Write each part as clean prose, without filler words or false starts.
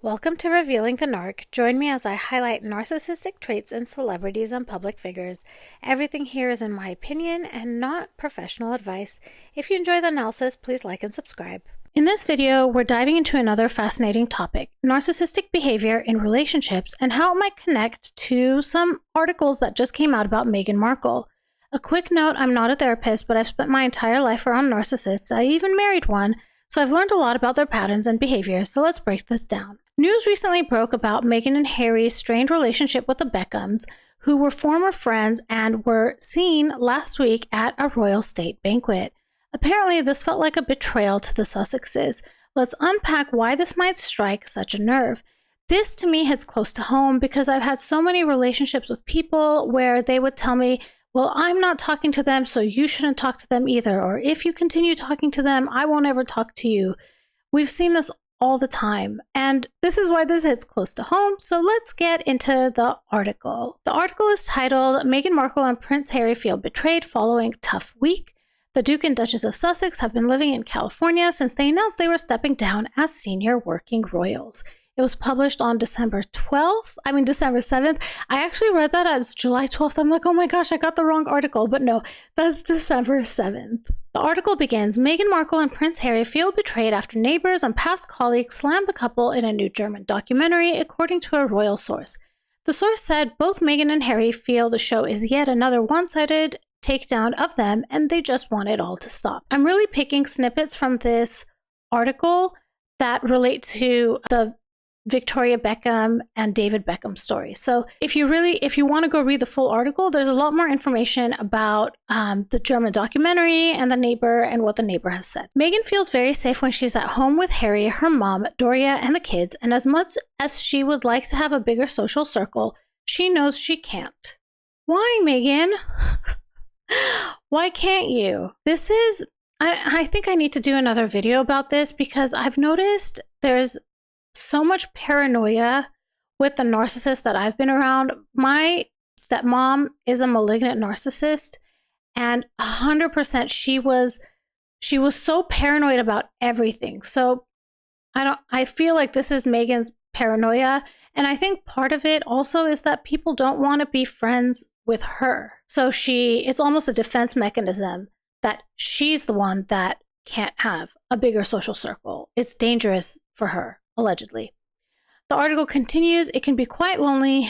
Welcome to Revealing the Narc. Join me as I highlight narcissistic traits in celebrities and public figures. Everything here is in my opinion and not professional advice. If you enjoy the analysis, please like and subscribe. In this video, we're diving into another fascinating topic, narcissistic behavior in relationships and how it might connect to some articles that just came out about Meghan Markle. A quick note, I'm not a therapist, but I've spent my entire life around narcissists. I even married one, so I've learned a lot about their patterns and behaviors, so let's break this down. News recently broke about Meghan and Harry's strained relationship with the Beckhams, who were former friends and were seen last week at a royal state banquet. Apparently, this felt like a betrayal to the Sussexes. Let's unpack why this might strike such a nerve. This, to me, hits close to home because I've had so many relationships with people where they would tell me, well, I'm not talking to them, so you shouldn't talk to them either. Or if you continue talking to them, I won't ever talk to you. We've seen this all the time. And this is why this hits close to home. So let's get into the article. The article is titled, Meghan Markle and Prince Harry Feel Betrayed Following Tough Week. The Duke and Duchess of Sussex have been living in California since they announced they were stepping down as senior working royals. It was published on December 7th. I actually read that as July 12th. I'm like, oh my gosh, I got the wrong article. But no, that's December 7th. The article begins, Meghan Markle and Prince Harry feel betrayed after neighbors and past colleagues slammed the couple in a new German documentary, according to a royal source. The source said both Meghan and Harry feel the show is yet another one-sided takedown of them, and they just want it all to stop. I'm really picking snippets from this article that relate to the Victoria Beckham and David Beckham story. So if you want to go read the full article, there's a lot more information about the German documentary and the neighbor and what the neighbor has said. Meghan feels very safe when she's at home with Harry, her mom, Doria, and the kids, and as much as she would like to have a bigger social circle, she knows she can't. Why, Meghan? Why can't you? I think I need to do another video about this because I've noticed there's so much paranoia with the narcissist that I've been around. My stepmom is a malignant narcissist, and 100% she was so paranoid about everything. So I feel like this is Meghan's paranoia, and I think part of it also is that people don't want to be friends with her. So it's almost a defense mechanism that she's the one that can't have a bigger social circle. It's dangerous for her. Allegedly. The article continues, it can be quite lonely,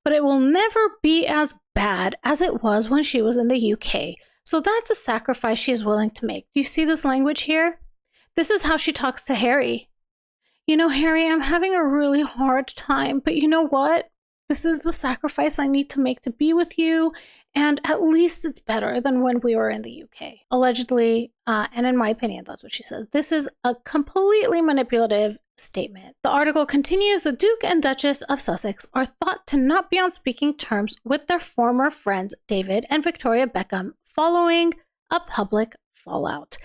but it will never be as bad as it was when she was in the UK. So that's a sacrifice she is willing to make. Do you see this language here? This is how she talks to Harry. You know, Harry, I'm having a really hard time, but you know what? This is the sacrifice I need to make to be with you, and at least it's better than when we were in the UK. Allegedly, and in my opinion, that's what she says. This is a completely manipulative statement. The article continues, the Duke and Duchess of Sussex are thought to not be on speaking terms with their former friends David and Victoria Beckham following a public fallout.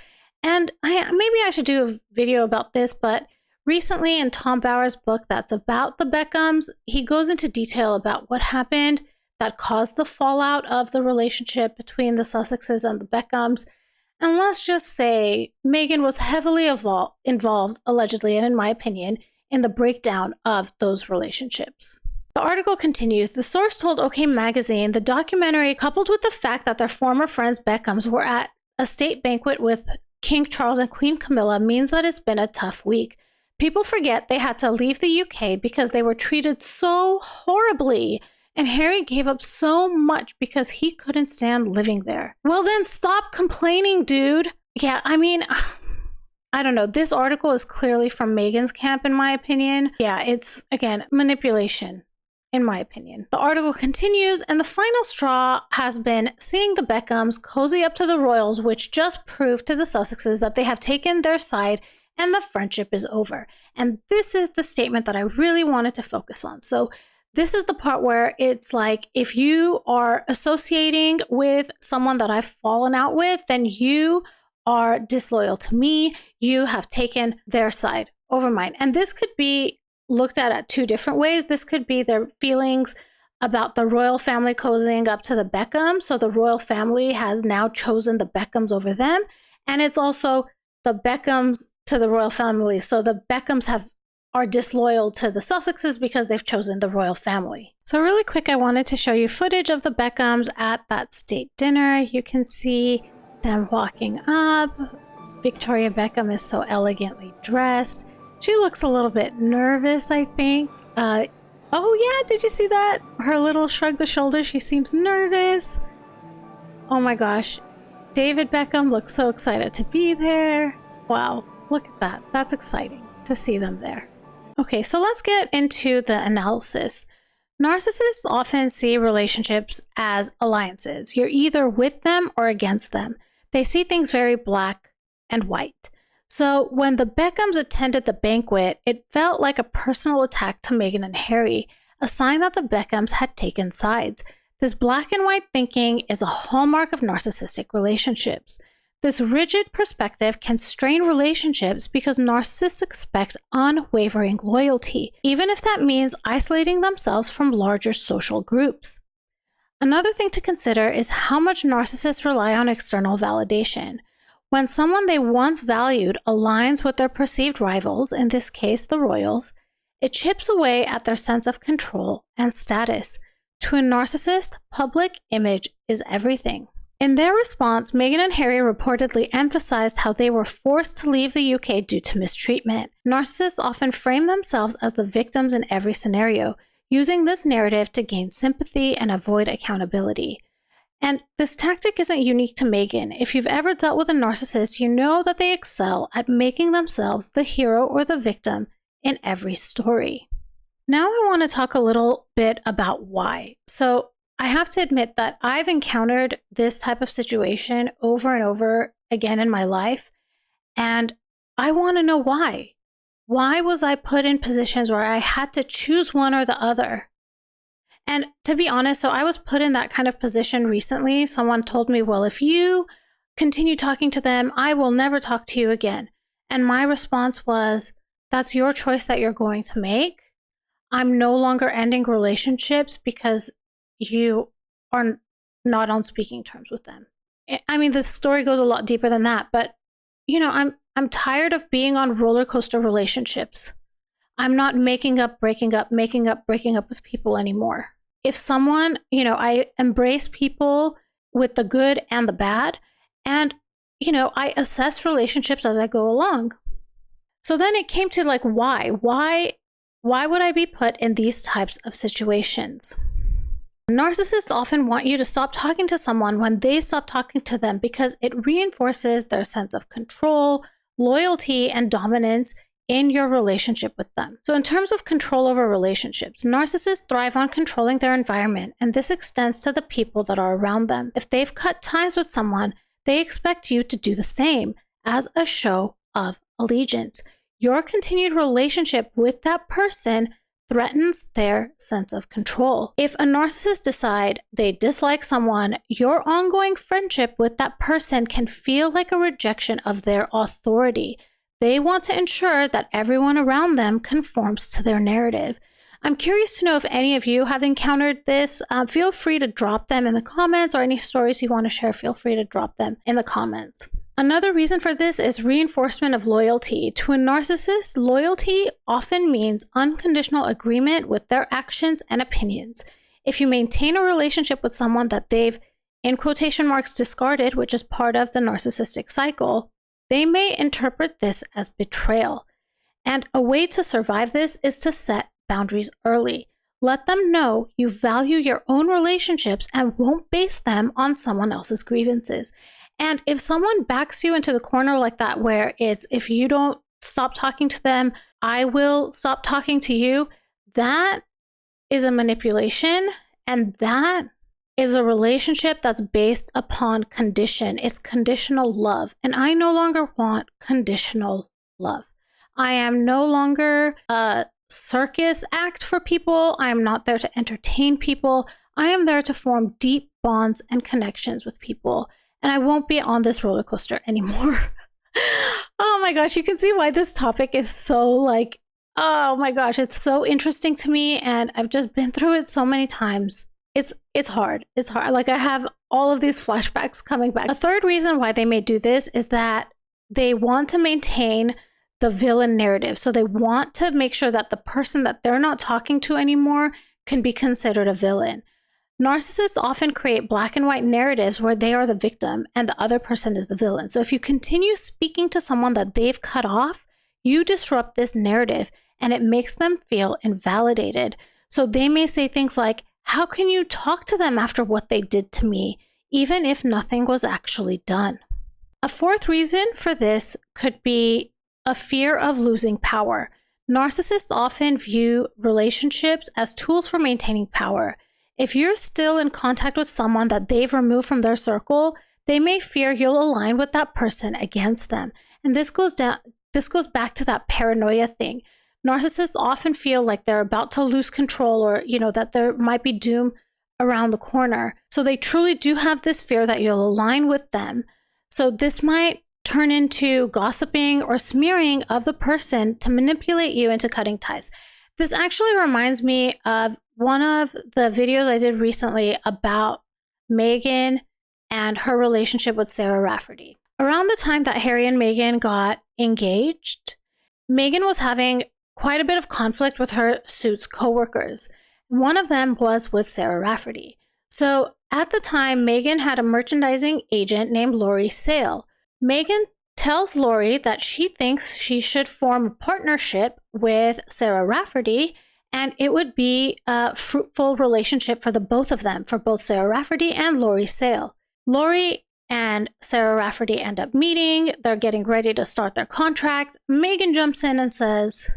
And maybe I should do a video about this, but recently in Tom Bower's book that's about the Beckhams, he goes into detail about what happened that caused the fallout of the relationship between the Sussexes and the Beckhams. And let's just say Meghan was heavily involved, allegedly, and in my opinion, in the breakdown of those relationships. The article continues, the source told OK Magazine the documentary, coupled with the fact that their former friends Beckhams were at a state banquet with King Charles and Queen Camilla, means that it's been a tough week. People forget they had to leave the UK because they were treated so horribly, and Harry gave up so much because he couldn't stand living there. Well, then stop complaining, dude. Yeah, I mean, I don't know. This article is clearly from Meghan's camp, in my opinion. Yeah, it's, again, manipulation, in my opinion. The article continues, and the final straw has been seeing the Beckhams cozy up to the royals, which just proved to the Sussexes that they have taken their side and the friendship is over. And this is the statement that I really wanted to focus on. So this is the part where it's like, if you are associating with someone that I've fallen out with, then you are disloyal to me. You have taken their side over mine. And this could be looked at two different ways. This could be their feelings about the royal family cozying up to the Beckhams. So the royal family has now chosen the Beckhams over them. And it's also the Beckhams to the royal family. So the Beckhams are disloyal to the Sussexes because they've chosen the royal family. So really quick, I wanted to show you footage of the Beckhams at that state dinner. You can see them walking up. Victoria Beckham is so elegantly dressed. She looks a little bit nervous, I think. Oh yeah, did you see that? Her little shrug the shoulders, she seems nervous. Oh my gosh. David Beckham looks so excited to be there. Wow, look at that. That's exciting to see them there. Okay, so let's get into the analysis. Narcissists often see relationships as alliances. You're either with them or against them. They see things very black and white. So when the Beckhams attended the banquet, it felt like a personal attack to Meghan and Harry, a sign that the Beckhams had taken sides. This black and white thinking is a hallmark of narcissistic relationships. This rigid perspective can strain relationships because narcissists expect unwavering loyalty, even if that means isolating themselves from larger social groups. Another thing to consider is how much narcissists rely on external validation. When someone they once valued aligns with their perceived rivals, in this case the royals, it chips away at their sense of control and status. To a narcissist, public image is everything. In their response, Meghan and Harry reportedly emphasized how they were forced to leave the UK due to mistreatment. Narcissists often frame themselves as the victims in every scenario, using this narrative to gain sympathy and avoid accountability. And this tactic isn't unique to Meghan. If you've ever dealt with a narcissist, you know that they excel at making themselves the hero or the victim in every story. Now I want to talk a little bit about why. So I have to admit that I've encountered this type of situation over and over again in my life, and I want to know why. Why was I put in positions where I had to choose one or the other? And to be honest, so I was put in that kind of position recently. Someone told me, well, if you continue talking to them, I will never talk to you again. And my response was, that's your choice that you're going to make. I'm no longer ending relationships because you are not on speaking terms with them. I mean, the story goes a lot deeper than that, but you know, I'm tired of being on roller coaster relationships. I'm not making up, breaking up, making up, breaking up with people anymore. If someone, I embrace people with the good and the bad, and, I assess relationships as I go along. So then it came to like, why would I be put in these types of situations? Narcissists often want you to stop talking to someone when they stop talking to them because it reinforces their sense of control, loyalty, and dominance in your relationship with them. So in terms of control over relationships, narcissists thrive on controlling their environment, and this extends to the people that are around them. If they've cut ties with someone, they expect you to do the same as a show of allegiance. Your continued relationship with that person threatens their sense of control. If a narcissist decide they dislike someone, your ongoing friendship with that person can feel like a rejection of their authority. They want to ensure that everyone around them conforms to their narrative. I'm curious to know if any of you have encountered this. Feel free to drop them in the comments, or any stories you want to share, feel free to drop them in the comments. Another reason for this is reinforcement of loyalty. To a narcissist, loyalty often means unconditional agreement with their actions and opinions. If you maintain a relationship with someone that they've, in quotation marks, discarded, which is part of the narcissistic cycle, they may interpret this as betrayal. And a way to survive this is to set boundaries early. Let them know you value your own relationships and won't base them on someone else's grievances. And if someone backs you into the corner like that, where it's, if you don't stop talking to them, I will stop talking to you, that is a manipulation, and that is a relationship that's based upon condition. It's conditional love, and I no longer want conditional love. I am no longer a circus act for people. I am not there to entertain people. I am there to form deep bonds and connections with people. And I won't be on this roller coaster anymore. Oh my gosh, you can see why this topic is so like, oh my gosh, it's so interesting to me. And I've just been through it so many times. It's hard. It's hard. Like, I have all of these flashbacks coming back. A third reason why they may do this is that they want to maintain the villain narrative. So they want to make sure that the person that they're not talking to anymore can be considered a villain. Narcissists often create black and white narratives where they are the victim and the other person is the villain. So if you continue speaking to someone that they've cut off, you disrupt this narrative and it makes them feel invalidated. So they may say things like, how can you talk to them after what they did to me, even if nothing was actually done? A fourth reason for this could be a fear of losing power. Narcissists often view relationships as tools for maintaining power. If you're still in contact with someone that they've removed from their circle, they may fear you'll align with that person against them. And this goes back to that paranoia thing. Narcissists often feel like they're about to lose control or, that there might be doom around the corner. So they truly do have this fear that you'll align with them. So this might turn into gossiping or smearing of the person to manipulate you into cutting ties. This actually reminds me of one of the videos I did recently about Meghan and her relationship with Sarah Rafferty. Around the time that Harry and Meghan got engaged, Meghan was having quite a bit of conflict with her Suits coworkers. One of them was with Sarah Rafferty. So at the time, Meghan had a merchandising agent named Lori Sale. Meghan tells Lori that she thinks she should form a partnership with Sarah Rafferty, and it would be a fruitful relationship for the both of them, for both Sarah Rafferty and Lori Sale. Lori and Sarah Rafferty end up meeting. They're getting ready to start their contract. Meghan jumps in and says,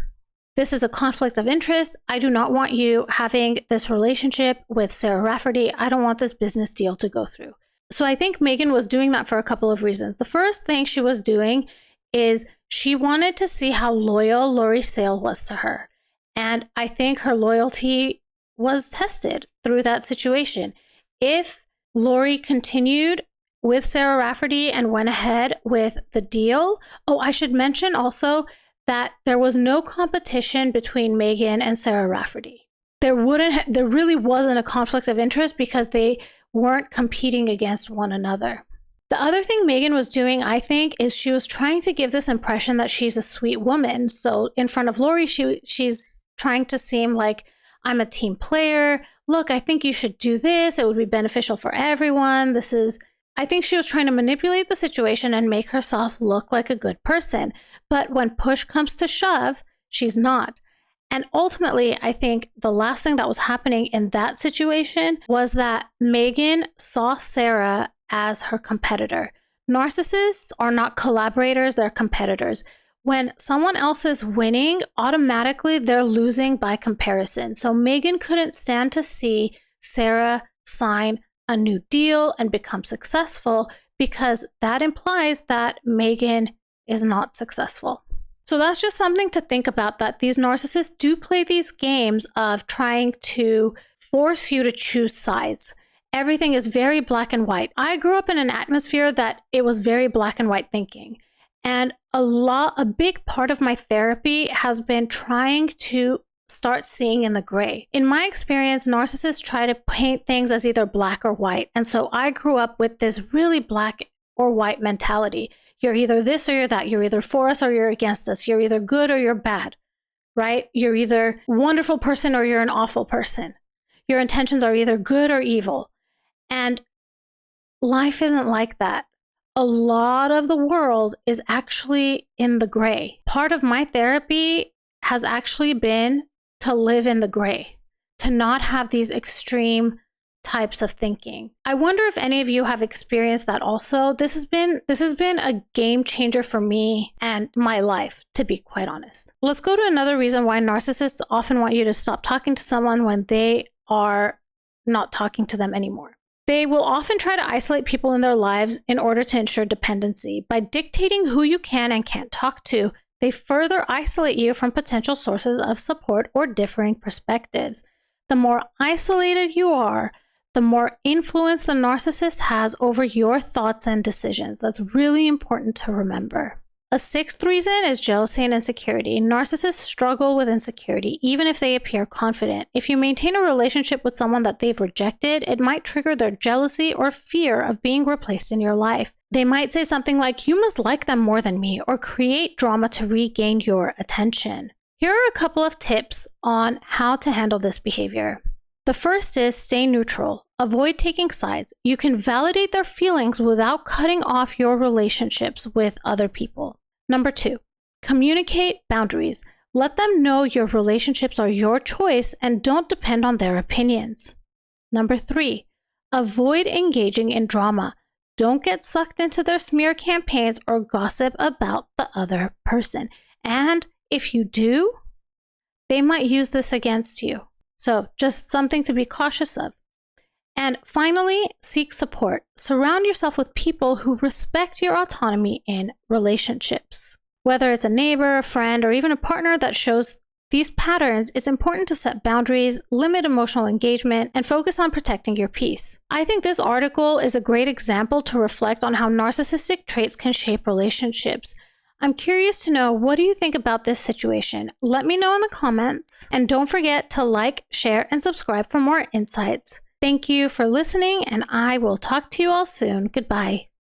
this is a conflict of interest. I do not want you having this relationship with Sarah Rafferty. I don't want this business deal to go through. So I think Meghan was doing that for a couple of reasons. The first thing she was doing is she wanted to see how loyal Lori Sale was to her. And I think her loyalty was tested through that situation. If Lori continued with Sarah Rafferty and went ahead with the deal. Oh, I should mention also that there was no competition between Meghan and Sarah Rafferty. There really wasn't a conflict of interest because they weren't competing against one another. The other thing Meghan was doing, I think, is she was trying to give this impression that she's a sweet woman. So in front of Lori, she's trying to seem like, I'm a team player. Look, I think you should do this. It would be beneficial for everyone. I think she was trying to manipulate the situation and make herself look like a good person. But when push comes to shove, she's not. And ultimately, I think the last thing that was happening in that situation was that Meghan saw Sarah as her competitor. Narcissists are not collaborators, they're competitors. When someone else is winning, automatically they're losing by comparison. So Meghan couldn't stand to see Sarah sign a new deal and become successful because that implies that Meghan is not successful. So that's just something to think about, that these narcissists do play these games of trying to force you to choose sides. Everything is very black and white. I grew up in an atmosphere that it was very black and white thinking. And a big part of my therapy has been trying to start seeing in the gray. In my experience, narcissists try to paint things as either black or white. And so I grew up with this really black or white mentality. You're either this or you're that. You're either for us or you're against us. You're either good or you're bad, right? You're either a wonderful person or you're an awful person. Your intentions are either good or evil. And life isn't like that. A lot of the world is actually in the gray. Part of my therapy has actually been to live in the gray, to not have these extreme types of thinking. I wonder if any of you have experienced that also. This has been a game changer for me and my life, to be quite honest. Let's go to another reason why narcissists often want you to stop talking to someone when they are not talking to them anymore. They will often try to isolate people in their lives in order to ensure dependency. By dictating who you can and can't talk to, they further isolate you from potential sources of support or differing perspectives. The more isolated you are, the more influence the narcissist has over your thoughts and decisions. That's really important to remember. A sixth reason is jealousy and insecurity. Narcissists struggle with insecurity, even if they appear confident. If you maintain a relationship with someone that they've rejected, it might trigger their jealousy or fear of being replaced in your life. They might say something like, "You must like them more than me," or create drama to regain your attention. Here are a couple of tips on how to handle this behavior. The first is stay neutral. Avoid taking sides. You can validate their feelings without cutting off your relationships with other people. Number 2, communicate boundaries. Let them know your relationships are your choice and don't depend on their opinions. Number 3, avoid engaging in drama. Don't get sucked into their smear campaigns or gossip about the other person. And if you do, they might use this against you. So just something to be cautious of. And finally, seek support. Surround yourself with people who respect your autonomy in relationships. Whether it's a neighbor, a friend, or even a partner that shows these patterns, it's important to set boundaries, limit emotional engagement, and focus on protecting your peace. I think this article is a great example to reflect on how narcissistic traits can shape relationships. I'm curious to know, what do you think about this situation? Let me know in the comments. And don't forget to like, share, and subscribe for more insights. Thank you for listening, and I will talk to you all soon. Goodbye.